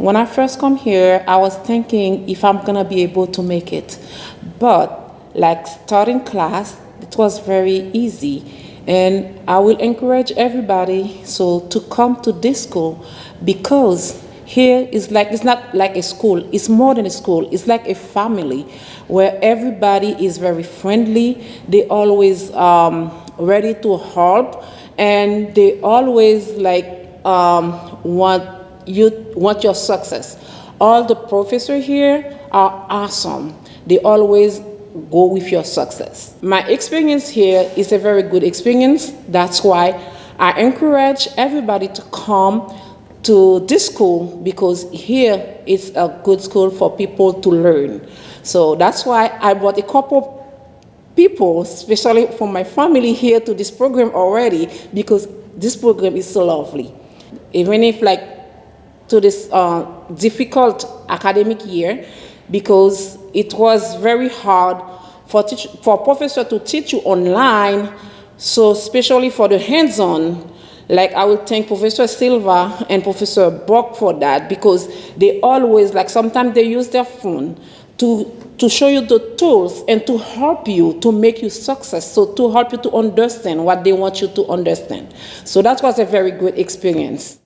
When I first come here, I was thinking if I'm gonna be able to make it. But like starting class, it was very easy. And I will encourage everybody to come to this school, because here is like, it's not like a school, it's more than a school, it's like a family where everybody is very friendly, they always ready to help, and they always want your success. All the professors here are awesome. They always go with your success. My experience here is a very good experience. That's why I encourage everybody to come to this school, because here is a good school for people to learn. So that's why I brought a couple people, especially from my family, here to this program already, because this program is so lovely. Even if to this difficult academic year, because it was very hard for professor to teach you online, so especially for the hands-on, I will thank Professor Silva and Professor Brock for that, because they always, sometimes they use their phone to show you the tools and to help you, to make you success, so to help you to understand what they want you to understand. So that was a very good experience.